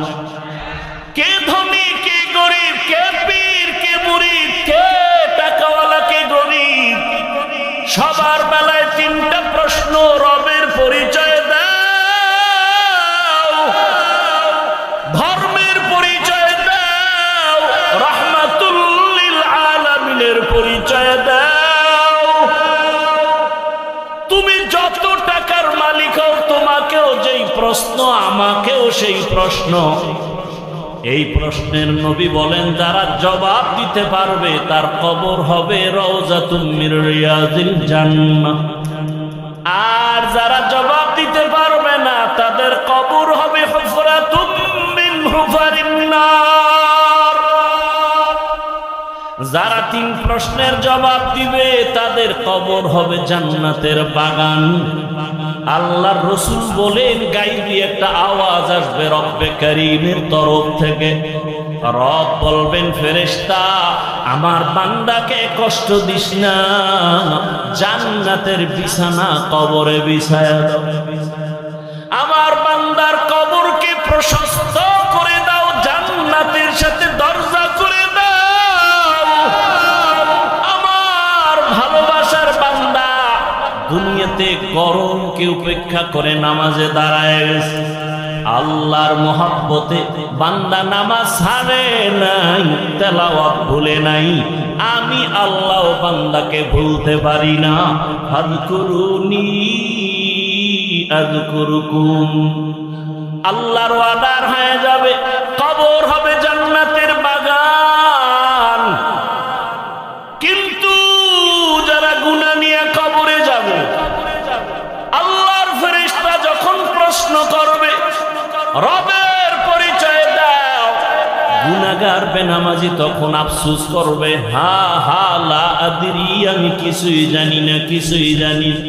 কে ধনী কে গরিব, কে পীর কে মুরিদ, কে টাকাওয়ালা কে গরিব, সবার বেলায় 3টা প্রশ্ন। রবের পরিচয় দাও, ধর্মের পরিচয় দাও, রাহমাতুল লিল আলামিনের পরিচয় দাও। তুমি যত টাকার মালিক হও, তোমাকেও যেই প্রশ্ন, আমাকেও সেই প্রশ্ন। এই প্রশ্নের নবী বলেন, যারা জবাব দিতে পারবে তার কবর হবে রওজাতুম মির রিয়াজিল জান্নাহ, আর যারা জবাব দিতে পারবে না তাদের কবর হবে হুফরাতুম মিন হুফারিন নার। যারা 3 প্রশ্নের জবাব দিবে তাদের কবর হবে জান্নাতের বাগান। আল্লাহর রাসূল বলেন গায়বী একটা আওয়াজ আসবে রব্বে কারীমের তরফ থেকে। রব বলবেন ফেরেশতা আমার বান্দাকে কষ্ট দিস না, জান্নাতের বিছানা কবরে বিছায়া দাও। আমার বান্দার কবরকে প্রশস্ত করে দাও, জান্নাতের সাথে দরজা করে দাও। আমার ভালোবাসার বান্দা দুনিয়াতে গরমকে উপেক্ষা করে নামাজে দাঁড়ায় গেছে। আল্লাহর মহব্বতে বান্দা নামাজ ছাড়ে নাই, তেলাওয়াত ভুলে নাই। আমি আল্লাহ বান্দাকে ভুলতে পারি না। ফাযকুরুনি আযকুরুকুম। আল্লাহর ওয়াদার হয়ে যাবে, কবর হবে জান্নাতের বাগান। কিন্তু যারা গুনাহ নিয়ে কবরে যাবে, আল্লাহর ফেরেশতা যখন প্রশ্ন করবে রবের পরিচয় দাও, গুনাহগার বেনামাজি তখন আফসোস করবে, হা হা লা আদরি, আমি কিছুই জানি না, কিছুই জানি না।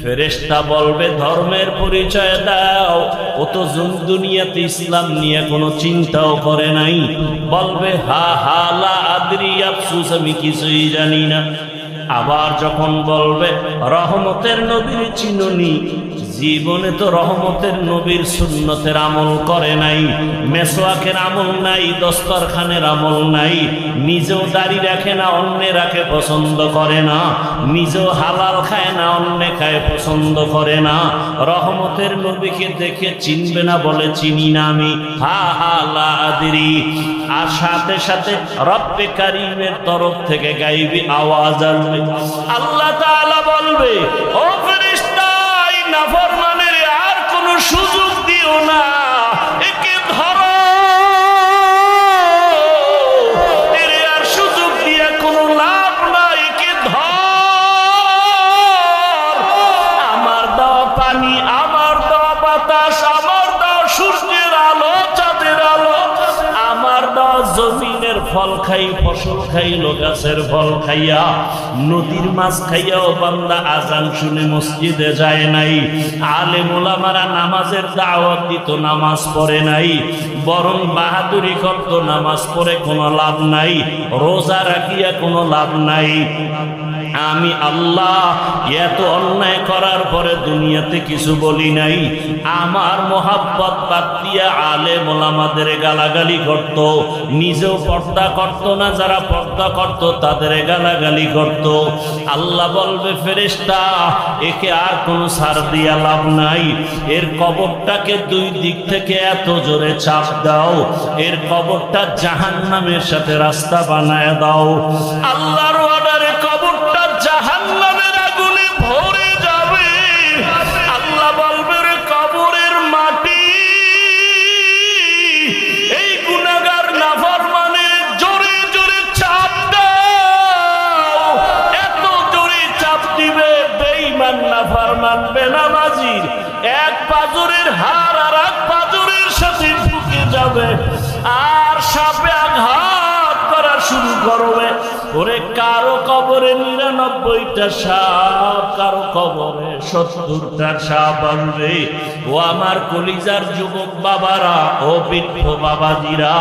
ফেরেশতা বলবে ধর্মের পরিচয় দাও, ও তো দুনিয়াতে ইসলাম নিয়ে কোনো চিন্তাও করে নাই। বলবে হা হা লা আদরি, আফসোস আমি কিছুই জানি না। আবার যখন বলবে রহমতের নবীর চিনুনি, জীবনে তো রহমতের নবীর সুন্নতের আমল করে নাই, মেসওয়াকের আমল নাই, দস্তরখানের আমল নাই, নিজেও দাড়ি রাখে না, অন্যে রাখে পছন্দ করে না, নিজেও হালাল খায় না, অন্যে খায় পছন্দ করে না। রহমতের নবীকে দেখে চিনবে না, বলে চিনি না আমি, হা হা লা আদরি। আর সাথে সাথে রব্বে কারীমের তরফ থেকে গায়বী আওয়াজ আসবে। আল্লাহ তাআলা বলবে ও ফেরেশতা, এই নাফরমানের আর কোনো সুযোগ দিও না, একে ধরো, এর আর সুযোগ দিয়ে কোনো লাভ নাই, একে ধর। আমার দাও পানি, আমার দাও বাতাস, আমার দাও সূর্যের আলো, চাঁদের আলো, আমার দাও জমিনের ফল খাই, ফসল খাইলো, গাছের ফল খাইয়া, নদীর মাছ খাইয়াও বান্দা আজান শুনে মসজিদে যায় নাই। আলেম ওলামারা নামাজের দাওয়াত দিত, নামাজ পড়ে নাই, বরং বাহাদুরি করত, নামাজ পড়ে কোনো লাভ নাই, রোজা রাখিয়া কোনো লাভ নাই। আমি আল্লাহ এত অন্যায় করার পরে দুনিয়াতে কিছু বলি নাই। আমার মোহাব্বত বাদ দিয়া আলেম ওলামাদের গালাগালি করত, নিজেও পর্দা করত না, যারা পর্দা করত তাদের গালাগালি করত। আল্লাহ বলবে ফেরেশতা, একে আর কোনো ছাড় দিয়া লাভ নাই, এর কবরটাকে 2 দিক থেকে এত জোরে চাপ দাও, এর কবরটা জাহান্নামের সাথে রাস্তা বানায় দাও। আল্লাহর অর্ডারে কবরটা জাহান্নামের আগুনে ভরে যাবে। আল্লাহ বলবে রে কবরের মাটি, এই গুনাহগার নাফরমানের জোরে জোরে চাপ দাও। এত জোরে চাপ দিবে বেঈমান নাফরমান বেনামাজির এক পাজরের হাড় আর এক পাজরের সাথে ঢুকে যাবে, আর সাপে আঘাত করা শুরু করবে। ওরে কারো কবরে 99টা সাপ, কারো কবরে 70টা সাপ আসবে। ও আমার কলিজার যুবক বাবারা, ও বৃদ্ধ বাবাজিরা,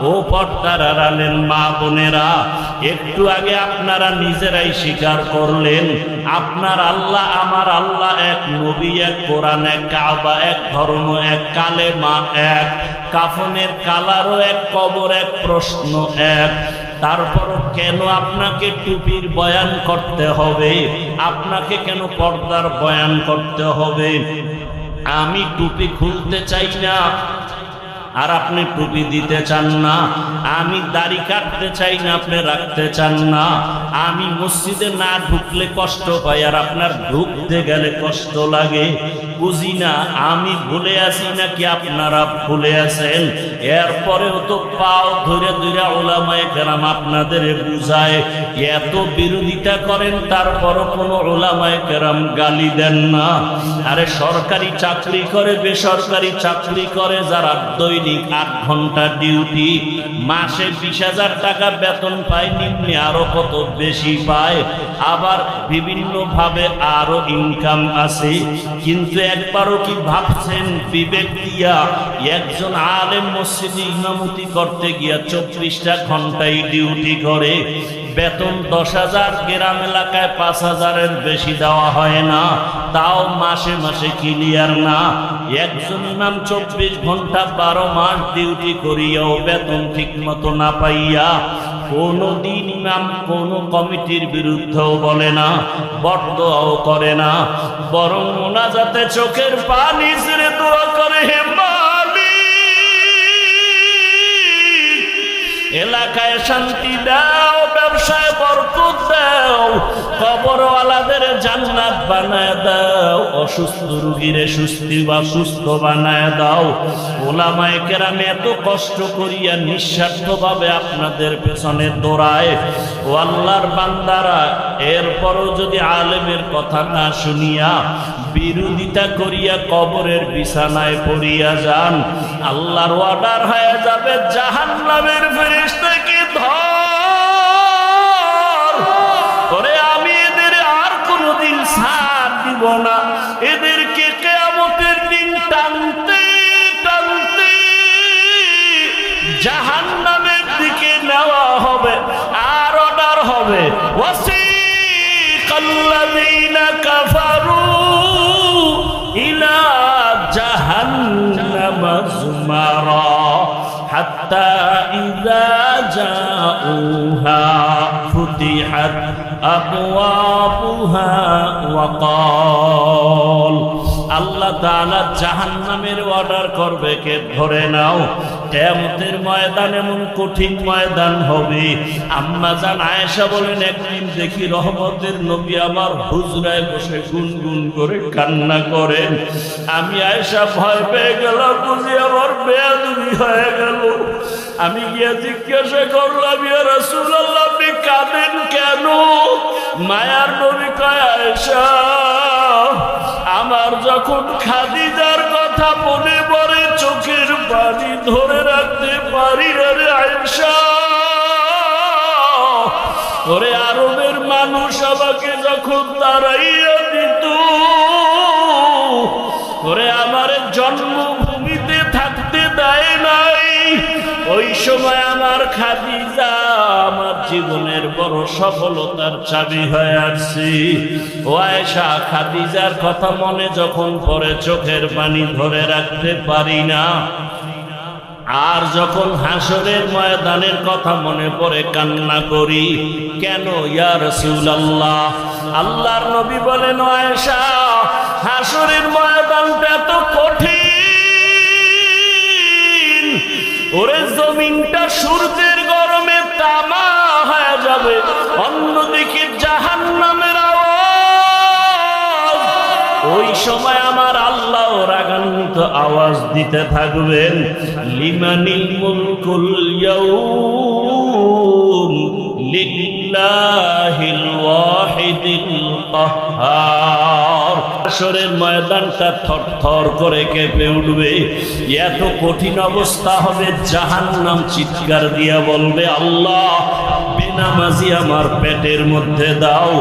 ও পর্দার আড়ালের মা বোনেরা, একটু আগে আপনারা নিজেরাই স্বীকার করলেন আপনার আল্লাহ আমার আল্লাহ এক, নবী এক, কোরআন এক, কাবা এক, ধর্ম এক, কালেমা এক, কাফনের কালারও এক, কবর এক, প্রশ্ন এক। তারপর কেন আপনাকে টুপির বয়ান করতে হবে? আপনাকে কেন পর্দার বয়ান করতে হবে? আমি টুপি খুলতে চাই না আর আপনি টুপি দিতে চান না, আমি দাড়ি কাটতে চাই না, আপনি রাখতে চান না, আমি মসজিদে না ঢুকলে কষ্ট পাই আর আপনার ঢুকতে গেলে কষ্ট লাগে। বুঝি না আমি ভুলে আছি নাকি আপনারা ভুলে আছেন। এরপরেও তো পাও ধরে ধরে ওলামায়ে কেরাম আপনাদের বুঝায়, এত বিরোধিতা করেন তারপরও কোনো ওলামায়ে কেরাম গালি দেন না। আরে সরকারি চাকরি করে, বেসরকারি চাকরি করে, যারা দৈনিক 8 ঘন্টা ডিউটি, মাসে 20,000 টাকা বেতন পায়, নিম্নে আরো কত বেশি পায়, আবার বিভিন্ন ভাবে আরো ইনকাম আছে। কিন্তু একবারও কি ভাবছেন বিবেক দিয়া একজন আলেম মসজিদে ইমামতি করতে গিয়া 24টা ঘন্টায় ডিউটি করে, বেতন 10,000, গ্রাম এলাকায় 5,000-এর বেশি দেওয়া হয় না, তাও মাসে মাসে ক্লিয়ার না। একজন ইমাম 24 ঘন্টা 12 মাস ডিউটি করিয়াও বেতন ঠিক মতো না পাইয়া কোনদিন ইমাম কোন কমিটির বিরুদ্ধেও বলে না, বদদোয়াও করে না, বরং মোনাজাতে চোখের পানি ছেড়ে দোয়া করে, হে এলাকায় শান্তি দাও, ব্যবসায় বরকত দাও, কবরওয়ালাদের জান্নাত বানায় দাও, অসুস্থ রোগীরে সুস্থ বানায় দাও। ওলামায়ে কেরাম এত কষ্ট করিয়া নিঃস্বার্থভাবে আপনাদের পেছনে দৌড়ায়, ও আল্লাহর বান্দারা, এরপরও যদি আলেমের কথা না শুনিয়া বিরোধিতা করিয়া কবরের বিছানায় পড়িয়া যান, আল্লাহর অর্ডার হয়ে যাবে, জাহান্নামের ফেরেশতাকে ধর করে, আমি এদের আর কোনদিন ছাড় দিব না, এদেরকে কিয়ামতের দিন টানতে টানতে জাহান্নামের দিকে নেওয়া হবে। আর অর্ডার হবে, ওয়াসিকাল্লাযীনা কাফারু ইলা জাহান্নামা যুমারা হাত্তা ইযা জাউহা ফুতিহাত আবওয়াবুহা ওয়া ক্বাল, আল্লাহ তাআলা জাহান্নামের অর্ডার করবে, কে ধরে নাও। কিয়ামতের ময়দান এমন কঠিন ময়দান হবে। আম্মা জান আয়েশা বলেন, একদিন দেখি রহমতের নবী আমার হুজরায় বসে গুনগুন করে কান্না করেন। আমি আয়েশা ভয় পেয়ে গেলাম, বুঝি আমার বেয়াদবি হয়ে গেল। আমি গিয়ে জিজ্ঞাসা করলাম, ইয়া রাসূলুল্লাহ, আপনি কাঁদেন কেন? মায়ার নবী কয়, আয়েশা, আমার যখন খাদিজার কথা মনে পড়ে চোখের পানি ধরে রাখতে পারি না রে আয়েশা। ওরে আরবের মানুষ আমাকে যখন তাড়াইয়া দিত, ওরে আমার জন্মভূমিতে থাকতে দেয় নাই, ওই সময় আমার খাদিজা আমার জীবনের বড় সফলতার চাবি হয়ে আসছে। ও আয়েশা, খাদিজার কথা মনে যখন পড়ে চোখের পানি ধরে রাখতে পারি না, আর যখন হাসরের ময়দানের কথা মনে পড়ে কান্না করি। কেন ইয়া রাসূলুল্লাহ? আল্লাহর নবী বলেন, আয়েশা, হাসরের ময়দানটা এত কঠিন, ওরে জমিনটা সূর্যের গরমে তামা হয়ে যাবে, অন্যদিকে জাহান্নামের আওয়াজ, ওই সময় আমার আল্লাহ রাগান্বিত আওয়াজ দিতে থাকবেন, লিমানিল মুলকুল ইয়াউম লিল্লাহিল ওয়াহিদিল কাহ্হার। হাসরের ময়দানটা থরথর করে কেঁপে উঠবে, এত কঠিন অবস্থা হবে, জাহান্নাম চিৎকার দিয়া বলবে, আল্লাহ, বেনামাজি আমার পেটের মধ্যে দাও,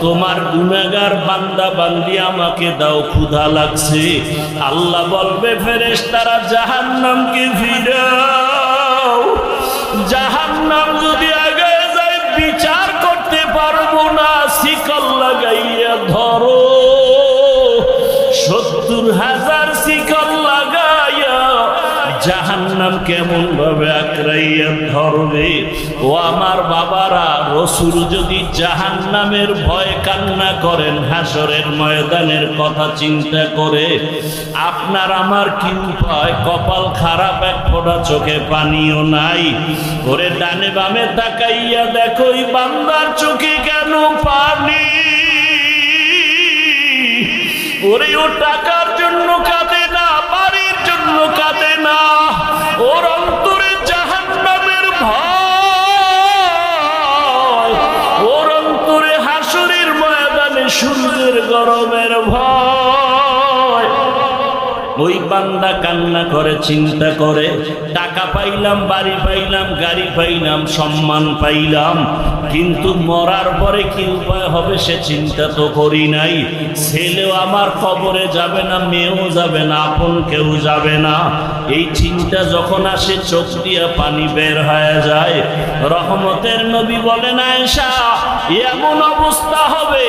তোমার গুনাহগার বান্দা বান্দি আমাকে দাও, ক্ষুধা লাগছে। আল্লাহ বলবে, ফেরেশতারা জাহান্নামকে ফিরাও। জাহান্নাম যদি আগে যায়, বিচার করতে পারবো না, শিকল লাগাইয়া ধরো, 70,000 শিকল লাগাইয়া জাহান্নাম কেমন ভাবে আঁকড়াইয়া ধরবে। ও আমার বাবারা, রাসূল যদি জাহান্নামের ভয় কান্না করেন, হাসরের ময়দানের কথা চিন্তা করে, আপনার আমার কি উপায়? কপাল খারাপ, এক ফোঁটা চোখে পানিও নাই। ওরে ডানে বামে তাকাইয়া দেখো, এই বান্দার চোখে কেন পানি? ওরে ও টাকার জন্য কাঁদে না, বাড়ির জন্য কাঁদে না, ওর অন্তরে জাহান্নামের ভয়, ওর অন্তরে হাসরের ময়দানে সূর্যের গরমের ভয়। ওই বান্দা কান্না করে, চিন্তা করে, টাকা পাইলাম, বাড়ি পাইলাম, গাড়ি পাইলাম, সম্মান পাইলাম, কিন্তু মরার পরে কি উপায় হবে সে চিন্তা তো করি নাই। ছেলেও আমার কবরে যাবে না, মেয়েও যাবে না, আপন কেউ যাবে না। এই চিন্তা যখন আসে চোখ দিয়া পানি বের হয়ে যায়। রহমতের নবী বলেন, আয়েশা এমন অবস্থা হবে,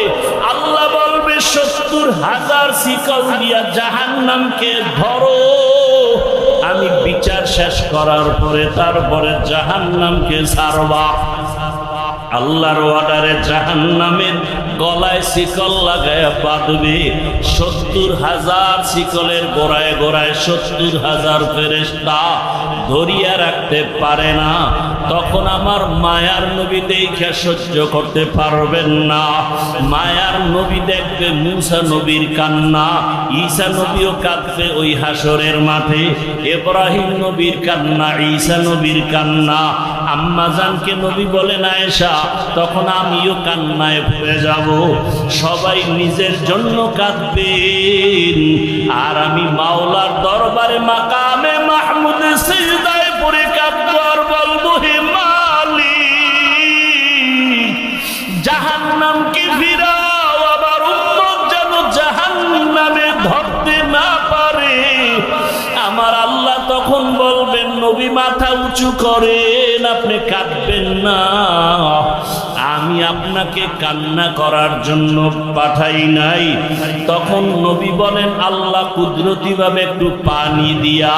আল্লাহ বলবে 70,000 শিকল দিয়া জাহান্নামকে ধরো, আমি বিচার শেষ করার পরে তারপরে জাহান্নামকে ছাড়বা। আল্লাহর অর্ডারে জাহান্নামের গলায় শিকল লাগায়া বাঁধবে। 70,000 শিকলের গোড়ায় গোড়ায় 70,000 ফেরেশতা ধরিয়া রাখতে পারে না। তখন আমার মায়ার নবী দেখে সহ্য করতে পারবেন না। মায়ার নবী দেখবে মুসা নবীর কান্না, ঈসা নবীও কাঁদবে ওই হাসরের মাঠে, ইব্রাহিম নবীর কান্না, ঈসা নবীর কান্না। আম্মা জানকে নবী বলেন, আয়েশা তখন আমিও কান্নায় ভরে যাব। সবাই নিজের জন্য কাঁদবেন, আর আমি মাওলার দরবারে মাকামে মাহমুদে সিজদায় পড়ে কাঁদবো আর বলবো, হে মালিক জাহান্নামকে ফিরাও, আবার উম্মত যেন জাহান্নামে ধরতে না পারে। আমার আল্লাহ তখন বলবেন, নবী মাথা উঁচু করেন, আপনি কাঁদবেন না, আমি আপনাকে কান্না করার জন্য পাঠাই নাই। তখন নবী বলেন, আল্লাহ কুদরতি ভাবে একটু পানি দিয়া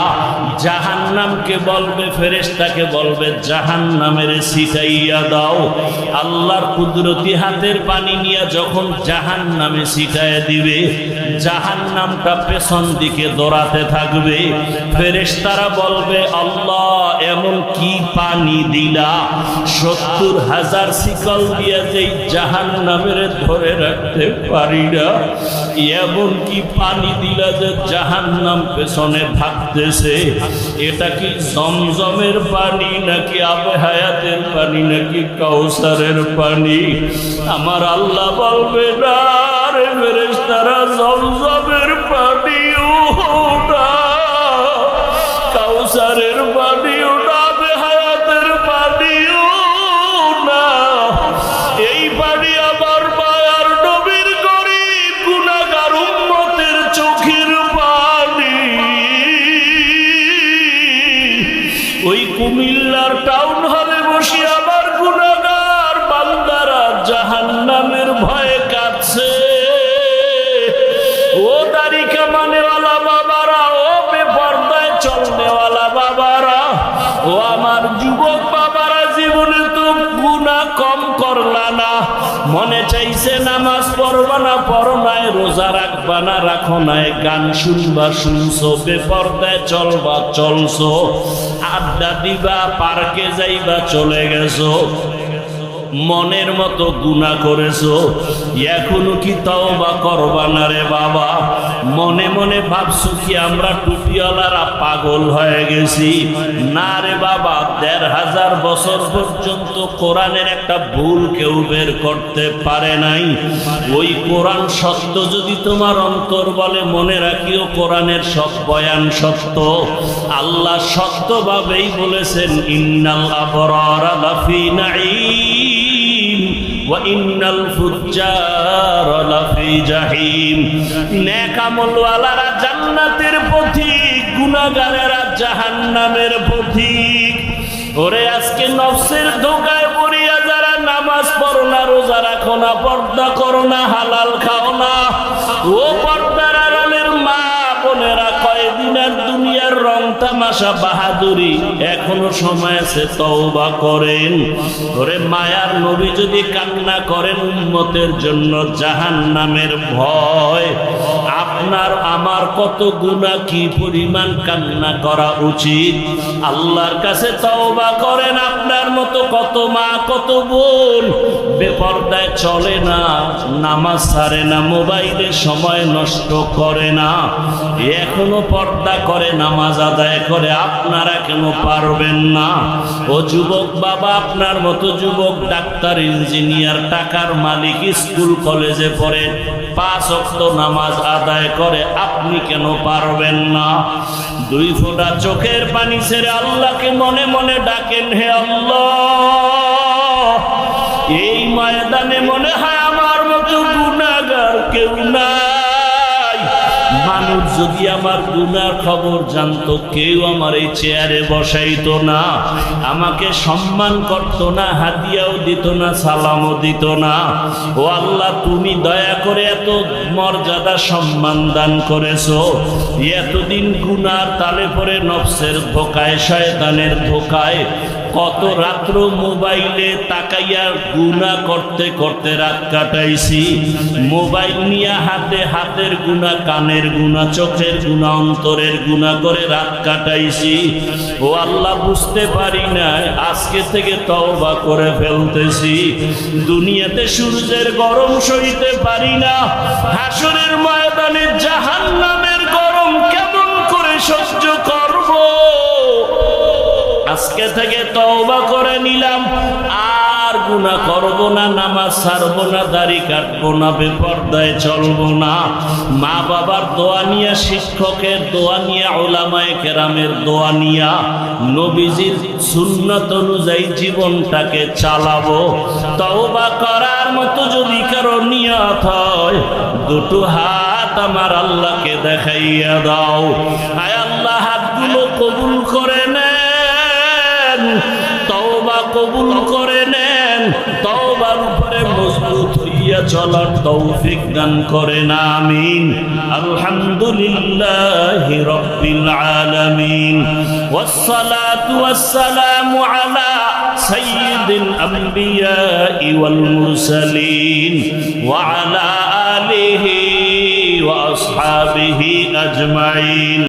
জাহান্নামকে বলবে, ফেরেশতাকে বলবে জাহান্নামের ছিটাইয়া দাও। আল্লাহর কুদরতি হাতের পানি নিয়ে যখন জাহান্নামে ছিটাইয়া দিবে, জাহান্নামটা পেছন দিকে দৌড়াতে থাকবে। ফেরেশতারা বলবে, আল্লাহ এমন কি পানি দিলা, 70,000 শিকল দিয়া যেই জাহান্নামের ধরে রাখতে পারি না, এমন কি পানি দিলা যে জাহান্নাম পেছনে ভাগতেছে। এটা কি জমজমের পানি নাকি আবে হায়াতের পানি নাকি কাউসারের পানি? আমার আল্লাহ বলবে, না রে ফেরেশতারা, জমজমের পানিও না, কাউসারের পানিও না, আবে হায়াতের পানিও না, এই পানি আমার মায়ার নবীর গরীব গুনাহগার উম্মতের চোখের পানি। ওই কুমিল্লার টাউন হলে বসে আমার গুনাহগার বান্দারা জাহান্নামের ভয়ে কাঁদছে। ও দাড়ি কামানেওয়ালা বাবারা, ও বেপরদায় চলনেওয়ালা বাবারা, ও আমার যুবক বাবারা, জীবনে তো গুনাহ কম করলা না, মনে চাইছে নামাজ পড়বা না, পড়ো নাই, রোজা রাখবা না, রাখো নাই, গান শুনবা শুনছো, বেপরদায় চলবা চলছো, আড্ডা দিবা, পার্কে যাইবা চলে গেছো, মনের মতো গুনাহ করেছো, এখনো কি তওবা করবা না রে বাবা? মনে মনে ভাবছো কি আমরা টুপিওয়ালারা পাগল হয়ে গেছি? না রে বাবা, ১৫০০ বছর পর্যন্ত কোরআনের একটা ভুল কেউ বের করতে পারে নাই। ওই কোরআন সত্য যদি তোমার অন্তর বলে, মনে রাখিও কোরআনের সব বয়ান সত্য। আল্লাহ সত্যভাবেই বলেছেন, ইন্নাল আবরারা লাফি নাঈম ওয়া ইন্নাল ফুজ্জারা লাফি জাহিম। নেক আমলওয়ালারা জান্নাতের পথিক, গুনাহগারেরা জাহান্নামের পথিক। ওরে আজকে নফসের ধোঁকায় পড়িয়া যারা নামাজ পড়ো না, রোজা রাখো না, পর্দা করো না, হালাল খাও না, ও পর্দার আড়ালের মা বোনেরা, কয়দিনের দুনিয়ার রং তামাশা বাহাদুরি, এখনো সময় আছে, তওবা করেন। ওরে মায়ার নবী যদি কান্না করেন উম্মতের জন্য জাহান্নামের ভয়, আপনার আমার কত গুনাহ, কি পরিমাণ কান্না করা উচিত। আল্লাহর কাছে তওবা করেন। আপনার মতো কত মা কত বোন বেপরদায় চলে না, নামাজ ছাড়ে না, মোবাইলে সময় নষ্ট করে না, এখনো পর্দা করে, নামাজ আদায় করে, আপনারা কেন পারবেন না? ও যুবক বাবা, আপনার মতো যুবক ডাক্তার, ইঞ্জিনিয়ার, টাকার মালিক, স্কুল কলেজে পড়ে, 5 ওয়াক্ত নামাজ আদায় করে, আপনি কেন পারবেন না? 2 ফোঁটা চোখের পানি ছেড়ে আল্লাহকে মনে মনে ডাকেন, হে আল্লাহ, এই ময়দানে মনে হয় আমার মতো গুনাহগার কেউ নাই। মানুষ যদি আমার গুনার খবর জানতো, কেউ আমার এই চেয়ারে বসাইতো না, আমাকে সম্মান করতো না, হাদিয়াও দিত না, সালামও দিত না। ও আল্লাহ, তুমি দয়া করে এত মর্যাদা সম্মান দান করেছো। এতদিন গুনার তালে পড়ে নফসের ধোকায়, শয়তানের ধোকায় কত রাত্র মোবাইলে তাকাইয়া গুনাহ করতে করতে রাত কাটাইছি। মোবাইল নিয়ে হাতে, হাতের গুনাহ, কানের গুনাহ, চোখের গুনাহ, অন্তরের গুনাহ করে রাত কাটাইছি। ও আল্লাহ, বুঝতে পারি না, আজকে থেকে তওবা করে ফেলতেছি। দুনিয়াতে সূর্যের গরম সইতে পারি না, হাসরের ময়দানে জাহান্নামের গরম কেমন করে সহ্য করব? আজকে থেকে তওবা করে নিলাম, আর গুনাহ করব না, নামাজ ছাড়ব না, দাড়ি কাটবো না, বেপরদায় চলবো না। মা বাবার দোয়া নিয়া, শিক্ষকের দোয়া নিয়া, উলামায়ে কেরামের দোয়া নিয়া, নবীজির সুন্নাত অনুযায়ী জীবনটাকে চালাবো। তওবা করার মতো যদি কারো নিয়ত হয়, 2 হাত আমার আল্লাহকে দেখাইয়া দাও। হায় আল্লাহ, হাতগুলো কবুল করে নেন, তওবা কবুল করে নেন, তওবার উপরে মজবুত হইয়া চলার তৌফিক দান করেন, আমিন। আলহামদুলিল্লাহি রাব্বিল আলামিন, ওয়াসসালাতু ওয়াসসালামু আলা সাইয়্যিদিল আমবিয়াই ওয়াল মুরসালিন ওয়া আলা আলিহি ওয়া আসহাবিহি আজমাইন।